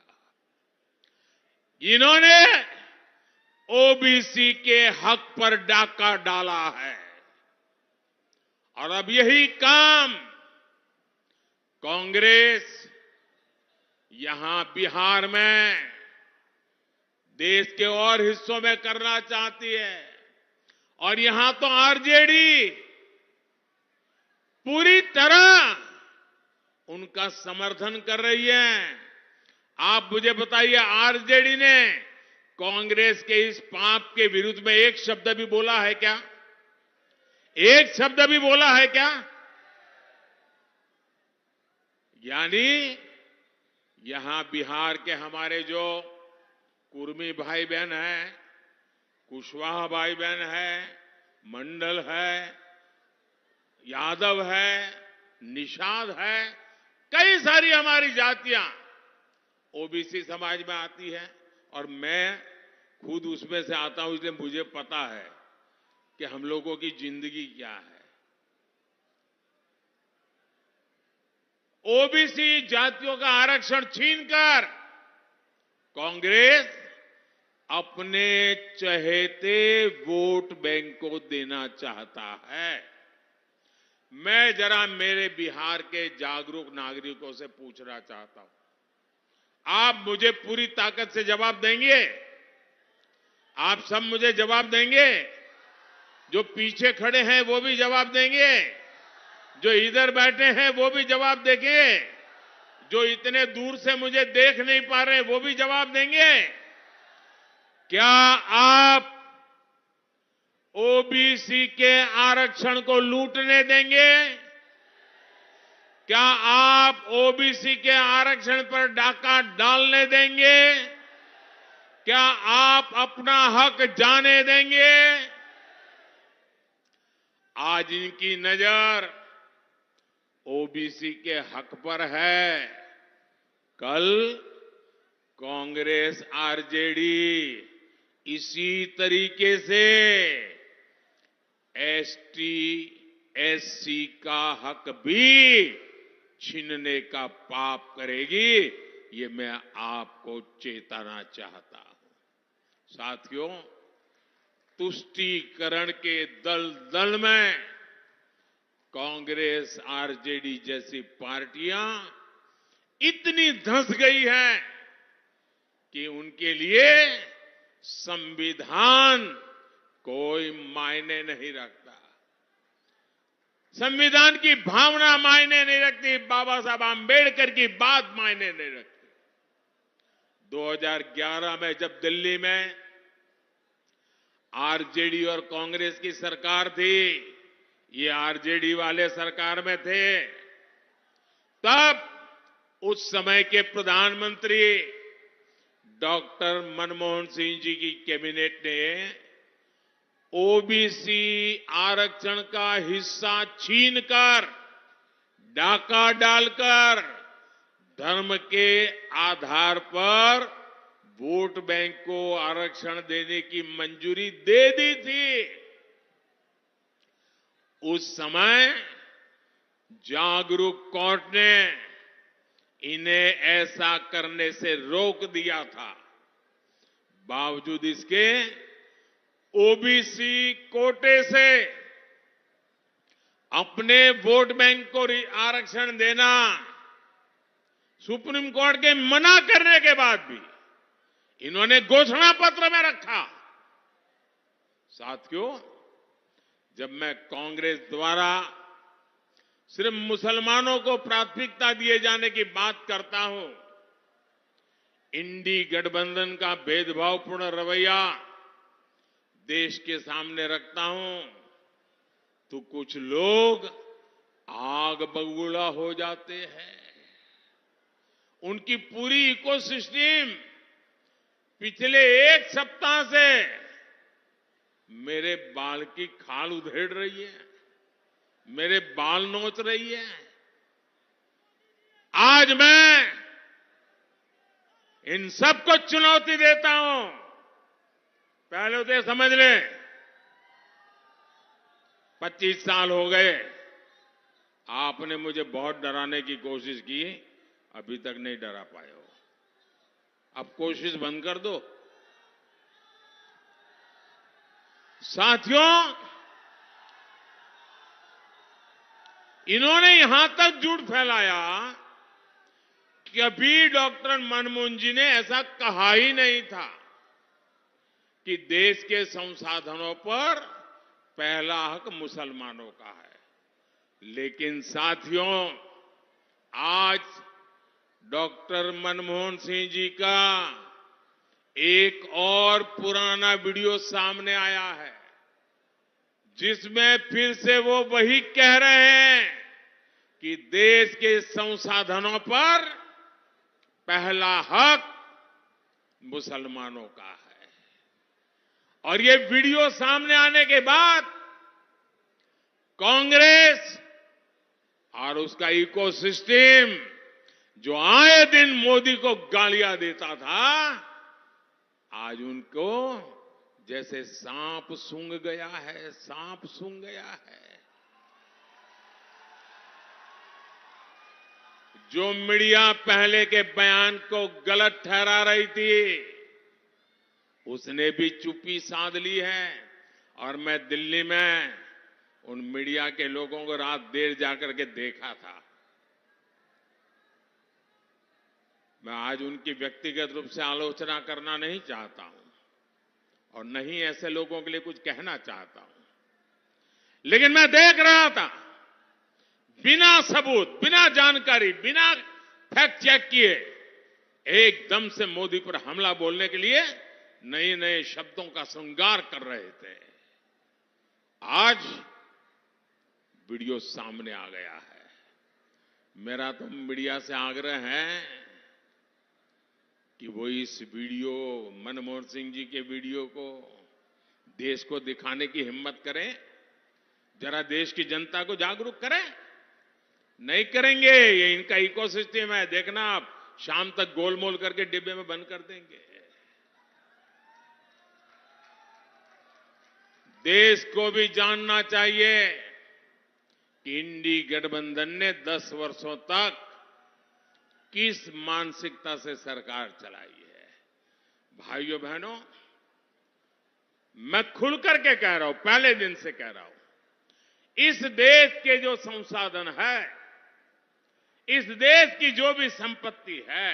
E: इन्होंने ओबीसी के हक पर डाका डाला है और अब यही काम कांग्रेस यहां बिहार में, देश के और हिस्सों में करना चाहती है। और यहां तो आरजेडी पूरी तरह उनका समर्थन कर रही है। आप मुझे बताइए, आरजेडी ने कांग्रेस के इस पाप के विरुद्ध में एक शब्द भी बोला है क्या? एक शब्द भी बोला है क्या? यानी यहां बिहार के हमारे जो कुर्मी भाई बहन है, कुशवाहा भाई बहन है, मंडल है, यादव है, निषाद है, कई सारी हमारी जातियां ओबीसी समाज में आती है और मैं खुद उसमें से आता हूं, इसलिए मुझे पता है कि हम लोगों की जिंदगी क्या है। ओबीसी जातियों का आरक्षण छीनकर कांग्रेस अपने चहेते वोट बैंक को देना चाहता है। मैं जरा मेरे बिहार के जागरूक नागरिकों से पूछना चाहता हूं, आप मुझे पूरी ताकत से जवाब देंगे? आप सब मुझे जवाब देंगे? जो पीछे खड़े हैं वो भी जवाब देंगे, जो इधर बैठे हैं वो भी जवाब देंगे, जो इतने दूर से मुझे देख नहीं पा रहे वो भी जवाब देंगे। क्या आप ओबीसी के आरक्षण को लूटने देंगे? क्या आप ओबीसी के आरक्षण पर डाका डालने देंगे? क्या आप अपना हक जाने देंगे? आज इनकी नजर ओबीसी के हक पर है, कल कांग्रेस आरजेडी इसी तरीके से एसटी एससी का हक भी छीनने का पाप करेगी, ये मैं आपको चेताना चाहता हूं। साथियों, तुष्टीकरण के दलदल में कांग्रेस आरजेडी जैसी पार्टियां इतनी धंस गई हैं कि उनके लिए संविधान कोई मायने नहीं रखता, संविधान की भावना मायने नहीं रखती, बाबा साहब आंबेडकर की बात मायने नहीं रखती। 2011 में जब दिल्ली में आरजेडी और कांग्रेस की सरकार थी, ये आरजेडी वाले सरकार में थे, तब उस समय के प्रधानमंत्री डॉक्टर मनमोहन सिंह जी की कैबिनेट ने ओबीसी आरक्षण का हिस्सा छीनकर, डाका डालकर धर्म के आधार पर वोट बैंक को आरक्षण देने की मंजूरी दे दी थी। उस समय जागरूक कोर्ट ने इन्हें ऐसा करने से रोक दिया था। बावजूद इसके ओबीसी कोटे से अपने वोट बैंक को आरक्षण देना सुप्रीम कोर्ट के मना करने के बाद भी इन्होंने घोषणा पत्र में रखा। साथियों, जब मैं कांग्रेस द्वारा सिर्फ मुसलमानों को प्राथमिकता दिए जाने की बात करता हूं, इंडी गठबंधन का भेदभावपूर्ण रवैया देश के सामने रखता हूं, तो कुछ लोग आग बबूला हो जाते हैं। उनकी पूरी इकोसिस्टम पिछले एक सप्ताह से मेरे बाल की खाल उधेड़ रही है, मेरे बाल नोच रही है। आज मैं इन सबको चुनौती देता हूं। पहले तो ये समझ लें, 25 साल हो गए, आपने मुझे बहुत डराने की कोशिश की, अभी तक नहीं डरा पाए हो। अब कोशिश बंद कर दो। साथियों, इन्होंने यहां तक झूठ फैलाया कि अभी डॉक्टर मनमोहन जी ने ऐसा कहा ही नहीं था कि देश के संसाधनों पर पहला हक मुसलमानों का है। लेकिन साथियों, आज डॉक्टर मनमोहन सिंह जी का एक और पुराना वीडियो सामने आया है, जिसमें फिर से वो वही कह रहे हैं कि देश के संसाधनों पर पहला हक मुसलमानों का है। और ये वीडियो सामने आने के बाद कांग्रेस और उसका इकोसिस्टम, जो आए दिन मोदी को गालियां देता था, आज उनको जैसे सांप सूंघ गया है, सांप सूंघ गया है। जो मीडिया पहले के बयान को गलत ठहरा रही थी, उसने भी चुप्पी साध ली है। और मैं दिल्ली में उन मीडिया के लोगों को रात देर जाकर के देखा था। मैं आज उनकी व्यक्तिगत रूप से आलोचना करना नहीं चाहता हूं और नहीं ऐसे लोगों के लिए कुछ कहना चाहता हूं, लेकिन मैं देख रहा था, बिना सबूत, बिना जानकारी, बिना फैक्ट चेक किए एकदम से मोदी पर हमला बोलने के लिए नए नए शब्दों का श्रृंगार कर रहे थे। आज वीडियो सामने आ गया है। मेरा तो मीडिया से आग्रह है कि वो इस वीडियो, मनमोहन सिंह जी के वीडियो को देश को दिखाने की हिम्मत करें, जरा देश की जनता को जागरूक करें। नहीं करेंगे, ये इनका इकोसिस्टम है, देखना आप शाम तक गोलमोल करके डिब्बे में बंद कर देंगे। देश को भी जानना चाहिए कि इंडी गठबंधन ने 10 वर्षों तक किस मानसिकता से सरकार चलाई है। भाइयों बहनों, मैं खुल करके कह रहा हूं, पहले दिन से कह रहा हूं, इस देश के जो संसाधन है, इस देश की जो भी संपत्ति है,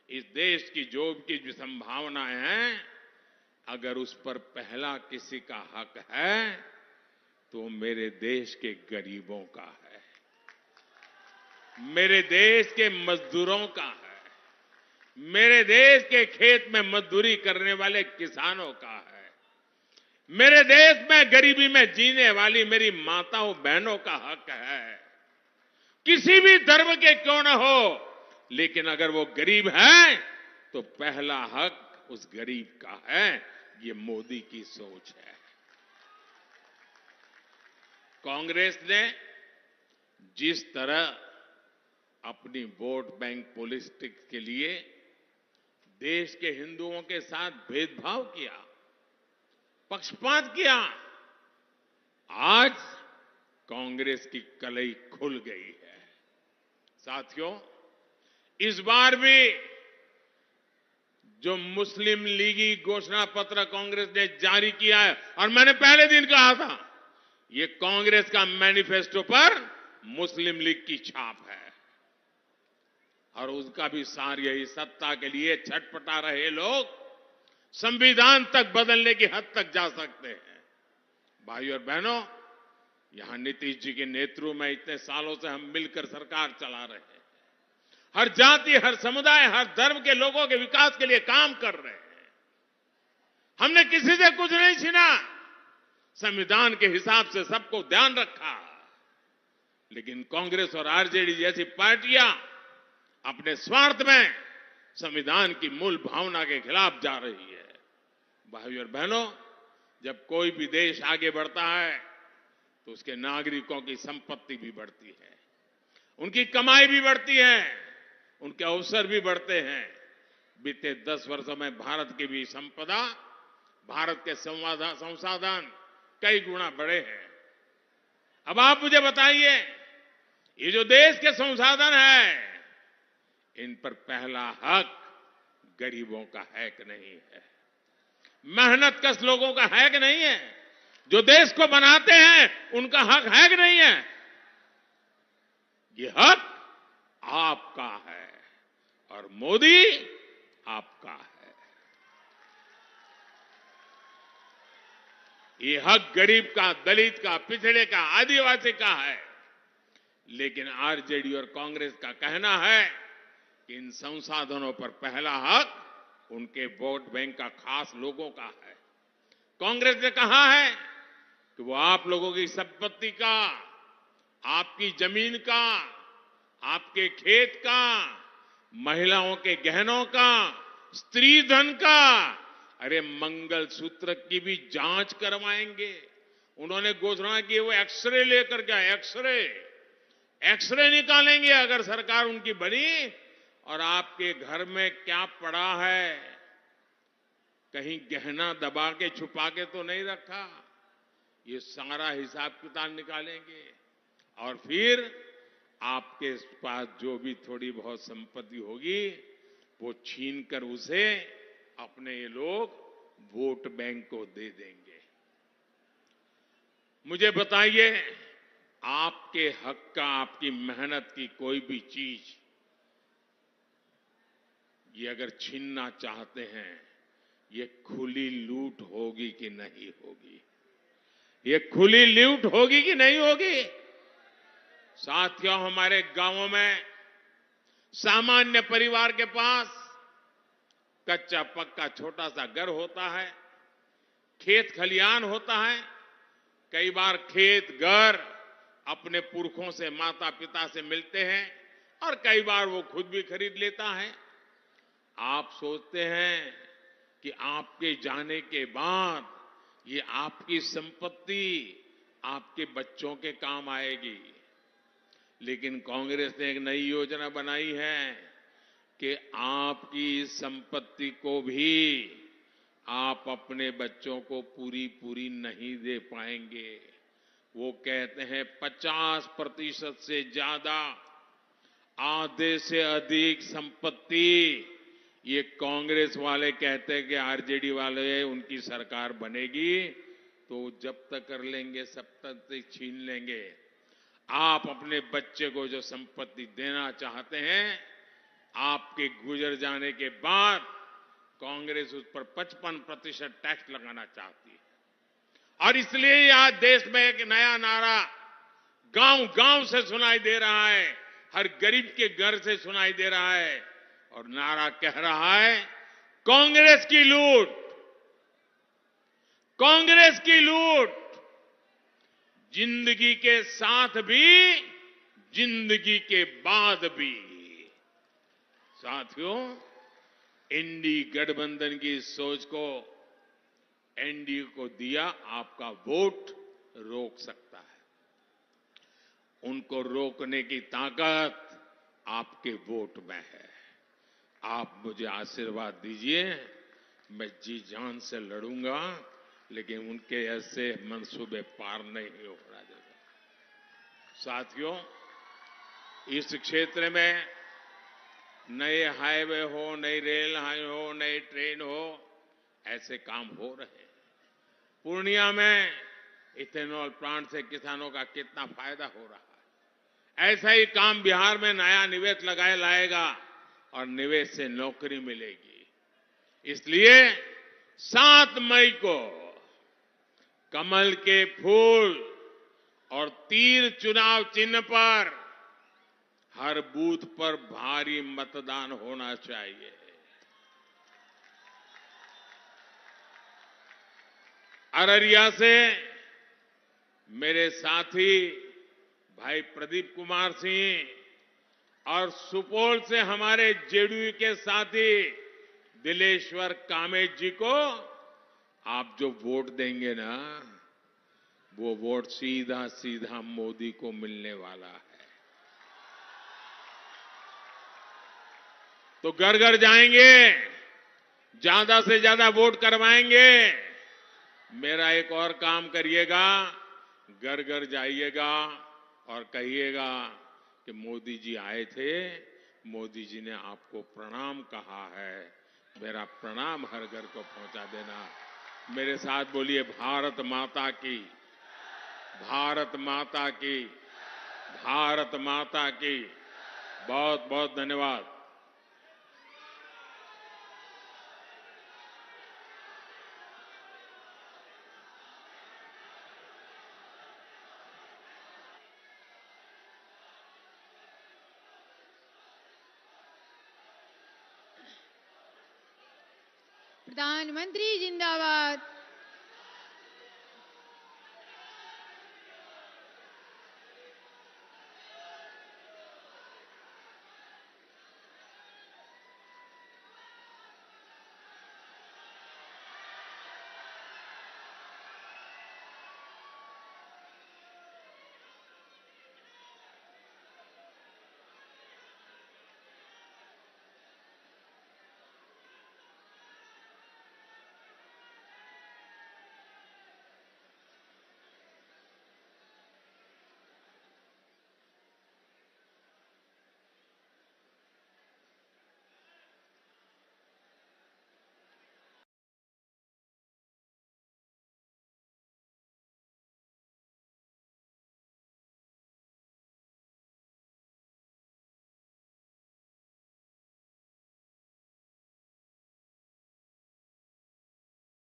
E: इस देश की जो भी संभावनाएं हैं, अगर उस पर पहला किसी का हक है तो मेरे देश के गरीबों का है, मेरे देश के मजदूरों का है, मेरे देश के खेत में मजदूरी करने वाले किसानों का है, मेरे देश में गरीबी में जीने वाली मेरी माताओं बहनों का हक है। किसी भी धर्म के क्यों न हो, लेकिन अगर वो गरीब है तो पहला हक उस गरीब का है। ये मोदी की सोच है। कांग्रेस ने जिस तरह अपनी वोट बैंक पॉलिटिक्स के लिए देश के हिंदुओं के साथ भेदभाव किया, पक्षपात किया, आज कांग्रेस की कलई खुल गई है। साथियों, इस बार भी जो मुस्लिम लीगी घोषणा पत्र कांग्रेस ने जारी किया है, और मैंने पहले दिन कहा था, ये कांग्रेस का मैनिफेस्टो पर मुस्लिम लीग की छाप है। और उसका भी सार यही, सत्ता के लिए छटपटा रहे लोग संविधान तक बदलने की हद तक जा सकते हैं। भाइयों और बहनों, यहां नीतीश जी के नेतृत्व में इतने सालों से हम मिलकर सरकार चला रहे हैं। हर जाति, हर समुदाय, हर धर्म के लोगों के विकास के लिए काम कर रहे हैं। हमने किसी से कुछ नहीं छीना, संविधान के हिसाब से सबको ध्यान रखा। लेकिन कांग्रेस और आरजेडी जैसी पार्टियां अपने स्वार्थ में संविधान की मूल भावना के खिलाफ जा रही है। भाइयों और बहनों, जब कोई भी देश आगे बढ़ता है तो उसके नागरिकों की संपत्ति भी बढ़ती है, उनकी कमाई भी बढ़ती है, उनके अवसर भी बढ़ते हैं। बीते 10 वर्षों में भारत की भी संपदा, भारत के संसाधन कई गुना बढ़े हैं। अब आप मुझे बताइए, ये जो देश के संसाधन है, इन पर पहला हक गरीबों का है कि नहीं है? मेहनत कश लोगों का है कि नहीं है? जो देश को बनाते हैं उनका हक है कि नहीं है? ये हक आपका है और मोदी आपका है। ये हक गरीब का, दलित का, पिछड़े का, आदिवासी का है। लेकिन आरजेडी और कांग्रेस का कहना है कि इन संसाधनों पर पहला हक उनके वोट बैंक का, खास लोगों का है। कांग्रेस ने कहा है कि वो आप लोगों की संपत्ति का, आपकी जमीन का, आपके खेत का, महिलाओं के गहनों का, स्त्री धन का, अरे मंगलसूत्र की भी जांच करवाएंगे। उन्होंने घोषणा की वो एक्सरे लेकर के एक्सरे निकालेंगे अगर सरकार उनकी बनी, और आपके घर में क्या पड़ा है, कहीं गहना दबा के छुपा के तो नहीं रखा, ये सारा हिसाब किताब निकालेंगे। और फिर आपके पास जो भी थोड़ी बहुत संपत्ति होगी वो छीन कर उसे अपने ये लोग वोट बैंक को दे देंगे। मुझे बताइए, आपके हक का, आपकी मेहनत की कोई भी चीज ये अगर छीनना चाहते हैं, ये खुली लूट होगी कि नहीं होगी? ये खुली लूट होगी कि नहीं होगी? साथियों, हमारे गांवों में सामान्य परिवार के पास कच्चा पक्का छोटा सा घर होता है, खेत खलियान होता है। कई बार खेत घर अपने पुरखों से, माता पिता से मिलते हैं और कई बार वो खुद भी खरीद लेता है। आप सोचते हैं कि आपके जाने के बाद ये आपकी संपत्ति आपके बच्चों के काम आएगी। लेकिन कांग्रेस ने एक नई योजना बनाई है कि आपकी संपत्ति को भी आप अपने बच्चों को पूरी नहीं दे पाएंगे। वो कहते हैं 50% से ज्यादा, आधे से अधिक संपत्ति ये कांग्रेस वाले कहते हैं कि आरजेडी वाले उनकी सरकार बनेगी तो जब तक कर लेंगे, सब तक छीन लेंगे। आप अपने बच्चे को जो संपत्ति देना चाहते हैं, आपके गुजर जाने के बाद कांग्रेस उस पर 55% टैक्स लगाना चाहती है। और इसलिए आज देश में एक नया नारा गांव-गांव से सुनाई दे रहा है, हर गरीब के घर से सुनाई दे रहा है, और नारा कह रहा है, कांग्रेस की लूट, कांग्रेस की लूट, जिंदगी के साथ भी, जिंदगी के बाद भी। साथियों, एनडीए गठबंधन की सोच को एनडीए को दिया आपका वोट रोक सकता है। उनको रोकने की ताकत आपके वोट में है। आप मुझे आशीर्वाद दीजिए, मैं जी जान से लड़ूंगा, लेकिन उनके ऐसे मंसूबे पार नहीं हो रहा। साथियों, इस क्षेत्र में नए हाईवे हो, नई रेल हो, नई ट्रेन हो, ऐसे काम हो रहे हैं। पूर्णिया में इथेनॉल प्लांट से किसानों का कितना फायदा हो रहा है। ऐसा ही काम बिहार में नया निवेश लाएगा और निवेश से नौकरी मिलेगी। इसलिए 7 मई को कमल के फूल और तीर चुनाव चिन्ह पर हर बूथ पर भारी मतदान होना चाहिए। अररिया से मेरे साथी भाई प्रदीप कुमार सिंह और सुपौल से हमारे जेडीयू के साथी दिलेश्वर कामेत जी को आप जो वोट देंगे ना, वो वोट सीधा सीधा मोदी को मिलने वाला है। तो घर घर जाएंगे, ज्यादा से ज्यादा वोट करवाएंगे। मेरा एक और काम करिएगा, घर घर जाइएगा और कहिएगा कि मोदी जी आए थे, मोदी जी ने आपको प्रणाम कहा है, मेरा प्रणाम हर घर को पहुंचा देना। मेरे साथ बोलिए भारत माता की, भारत माता की, भारत माता की। बहुत बहुत धन्यवाद।
B: प्रधानमंत्री जिंदाबाद,